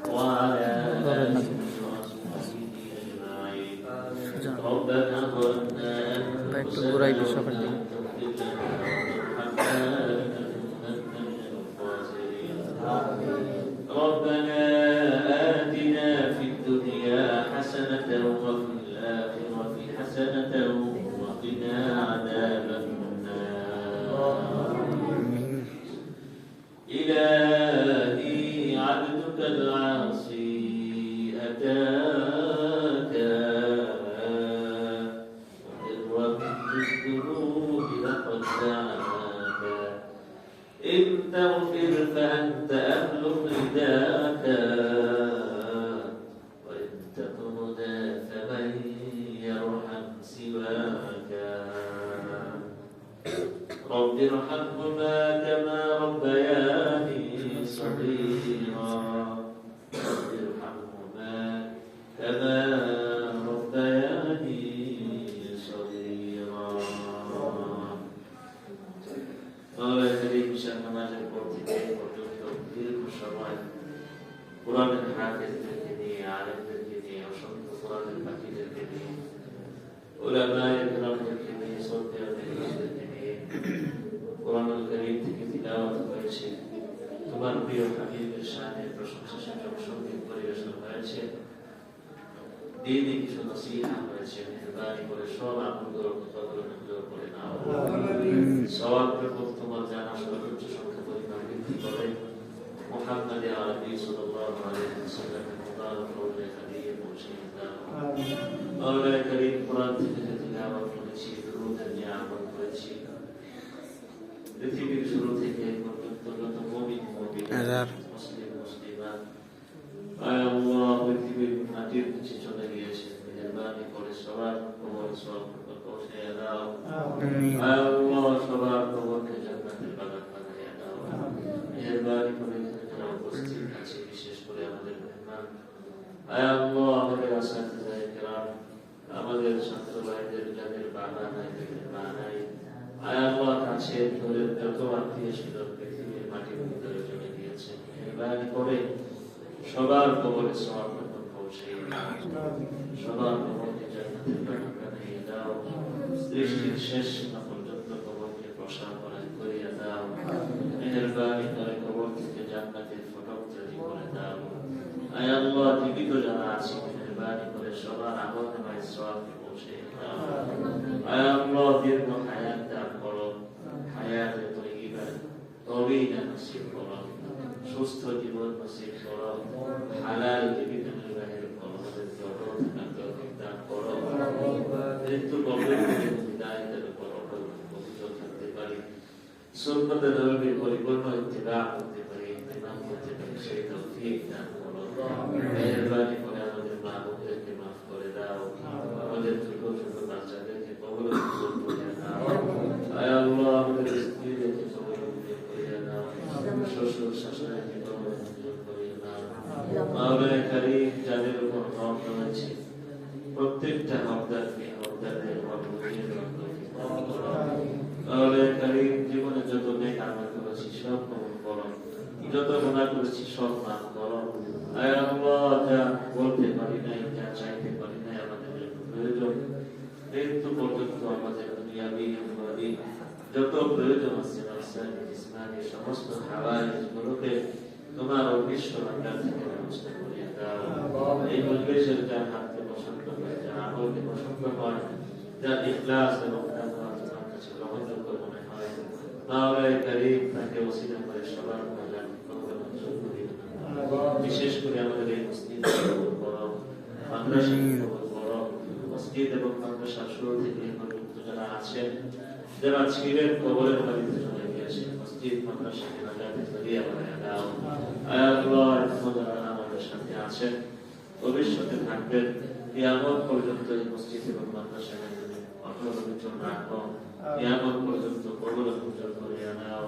وعلى آله وصحبه أجمعين ربنا ظلمنا أنفسنا ربنا آتنا في الدنيا حسنة وفي الآخرة حسنة وقنا عذاب النار إلهي عبدك العاصي أتاك وإرم بالذنوب لقد دعاك إن تغفر فأنت أهل رداك وإن تطرد فمن يرحم سواك رب ارحمهما كما ربياني صغيرا رب ارحمهما كما ربياني صغيرا مولا كريم شأن نمازের পর থেকে পর্যন্ত দীর্ঘ সময় কোরআনের হাফেজদেরকে নিয়ে আলেমদেরকে নিয়ে অসংখ্য কোরআনের পাখিদেরকে নিয়ে উলামায়ে কেরামদেরকে নিয়ে সন্তানদেরকে নিয়ে কোরআনুল কারীম থেকে তিলাওয়াত হয়েছে তোমার প্রিয় হাবিবের শানে প্রশংসা সূচক সঙ্গীত পরিবেশন হয়েছে দিনে কিছু নসিহত হয়েছে মেহরবানি করে সব আমলগুলো কবুল করে নাও সওয়াব প্রভু তোমার জানা সর্বোচ্চ সংখ্যা পরিমাণ বৃদ্ধি করে মুহাম্মদ আরবি সাল্লাল্লাহু আলাইহি ওয়াসাল্লামের মুবারক রওজা হাদিয়ে পৌঁছে দাও মাওলা করিম কোরআন থেকে তিলাওয়াত করেছি দুরূদের নিয়ামত করেছি পৃথিবীর শুরু থেকে পর্যন্ত যত মুমিন মুসলিম মুসলিমান আয় আল্লাহ পৃথিবীর মাটির নিচে চলে গিয়েছে মেহরবানি করে সবার কবর সওয়াব পৌঁছে দাও আয় আল্লাহ সবার কবরকে জান্নাতের বাগান বানিয়ে দাও মেহরবানি করে যারা উপস্থিত আছে বিশেষ করে আমাদের মেহমান আয় আল্লাহ আমাদের আসাতিজায়ে কেরাম আমাদের ছাত্র ভাইদের যাদের বাবা নাই মা নাই আয় আল্লাহ কাছে দূরের যত আত্মীয় স্বজন পৃথিবীর মাটির ভিতরে চলে গিয়েছে মেহরবানি করে সবার কবরে সওয়াব পৌঁছে দাও সবার কবরকে জান্নাতের বাগান বানিয়ে দাও সৃষ্টির শেষ সীমা পর্যন্ত কবরকে প্রসারণ করিয়ে দাও মেহরবানি করে কবর থেকে জান্নাতের ফটক তৈরি করে দাও আয় আল্লাহ জীবিত যারা আছে মেহরবানি করে সবার আমলনামায় সওয়াব পৌঁছে দাও আয় আল্লাহ দীর্ঘ হায়াত দান করো হায়াতে তয়্যিবা তওয়িলা নসিব করো সুস্থ জীবন নসিব করো হালাল জীবিত নির্বাহের আমাদের জগৎ দান করো মৃত্যু কবরে হিদায়াতের উপর পবিত্র থাকতে পারি সুন্নতে নবীর পরিপূর্ণ ইত্তিবা করতে পারি ইমাম করতে পারি সেই তৌফিক দান করো মেহরবানি করে আমাদের মা বোনদেরকে মাফ করে দাও আমাদের ছোট ছোট বাচ্চাদেরকে কবুল করে দাও আয় আল্লাহ আমাদের স্ত্রীদেরকে কবুল করে দাও শ্বশুর শাশুড়িকে কবুল করে দাও মাওলা কারীম যাদের উপর হক রয়েছে প্রত্যেকটা হকদারকে হকদারদের হক বুঝিয়ে দাও মাওলা কারীম জীবনে যত নেক আমল করেছি সব কবুল করো যত গুনাহ করেছি সব মাফ করো আয় আল্লাহ যা বলতে পারি নাই যা চাইতে পারি নাই আমাদের প্রয়োজন মৃত্যু পর্যন্ত আমাদের দুনিয়াবি উখরাবি যত প্রয়োজন আছে নফসানি জিসমানি সমস্ত হাওয়াইজগুলোকে তোমার অদৃশ্য ভান্ডার থেকে ব্যবস্থা করিয়ে দাও এই মজলিসের যা হাতে পছন্দ হয় যা আমলকে পছন্দ হয় যা ইখলাস এবং তাকওয়া তোমার কাছে গ্রহণযোগ্য মনে হয় মাওলা কারীম তাকে ওসিলা করে সবার কল্যাণ মঞ্জুর করিয়ে দাও বিশেষ করে আমাদের এই মসজিদে কবুল করো মাদ্রাসাকে কবুল করো মসজিদ এবং মাদ্রাসার শুরু থেকে পর্যন্ত যারা আছেন যারা ছিলেন কবরের বাড়িতে চলে গিয়েছে মসজিদ মাদ্রাসাকে নাজাতে জরিয়া বানিয়ে দাও আয় আল্লাহ যারা আমাদের সাথে আছেন ভবিষ্যতে থাকবেন কিয়ামত পর্যন্ত এই মসজিদ এবং মাদ্রাসাকে অটল জন্য রাখো কিয়ামত পর্যন্ত কবর মঞ্জুর করিয়া নাও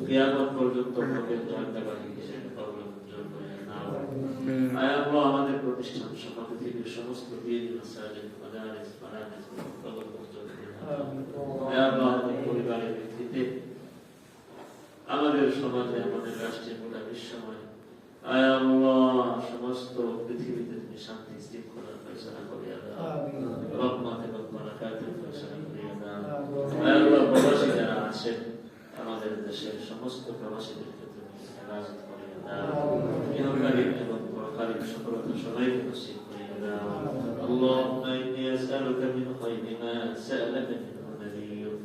কিয়ামত পর্যন্ত হকের জান্নাতবাসী হিসেবে কবর মঞ্জুর করিয়া নাও আয় আল্লাহ আমাদের প্রতিষ্ঠান সহ পৃথিবীর সমস্ত দিন মাসাজিদ মাদারিস মারাকিজ কবর মঞ্জুর করিয়া নাও আয় আল্লাহ আমাদের পরিবারের ভিত্তিতে আমাদের সমাজে আমাদের রাষ্ট্রে গোটা বিশ্বময় আয় আল্লাহ সমস্ত পৃথিবীতে তুমি শান্তি শৃঙ্খলার ফয়সালা করিয়া দাও, রহমত এবং বরকতের ফয়সালা করিয়া দাও। আয় আল্লাহ প্রবাসী যারা আছেন আমাদের দেশের সমস্ত প্রবাসীদেরকে তুমি হেফাজত করিয়া দাও, ইহকালীন এবং পরকালীন সফলতা সবাইকে নসিব করিয়া দাও। اللهم إني أسألك من خير ما سألك منه نبيك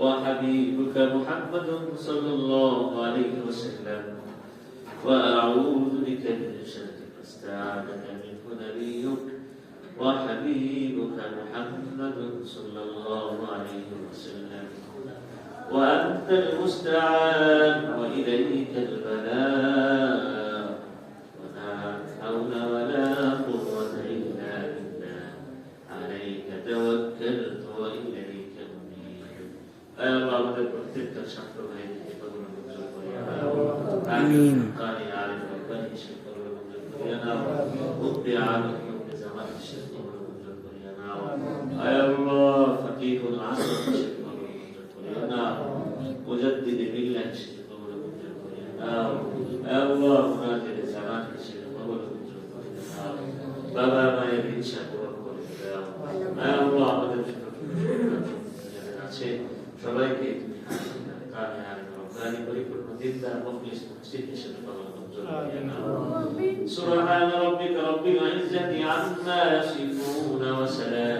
وحبيبك محمد صلى الله عليه وسلم، وأعوذ بك من شر ما استعاذك منه نبيك وحبيبك محمد صلى الله عليه وسلم، وأنت المستعان وإليك البلاء، ولا حول ولا قوة إلا بالله، عليك توكلت وإليك أنيب। أي الله আমাদের প্রত্যেকটা ছাত্র ভাইদেরকে কবুল মঞ্জুর করিয়া দাও। আমিন। কারি আলিম রব্বানি হিসেবে কবুল মঞ্জুর করিয়া দাও। মুফতি আলিম মুফতি জামাত হিসেবে কবুল মঞ্জুর করিয়া দাও। আয় আল্লাহ ফকিহুল আসর হিসেবে কবুল মঞ্জুর করিয়া দাও। মুজাদ্দিদ মিল্লাহ হিসেবে কবুল মঞ্জুর করিয়া দাও। আয় আল্লাহ মুনাজির জামাত হিসেবে কবুল মঞ্জুর করিয়া দাও। বাবা মায়ের ইচ্ছা পূরণ করে দাও। আয় আল্লাহ আমাদের জন্য আছে সবাইকে তুমি কানে আনে রব্বানি পরিপূর্ণ দিনদার মুখলিস মুহসিন হিসেবে কবুল মঞ্জুর করিয়া দাও। সুবহান রাব্বিকা রাব্বিল ইজ্জাতি আম্মা ইয়াসিফুন ওয়া সালাম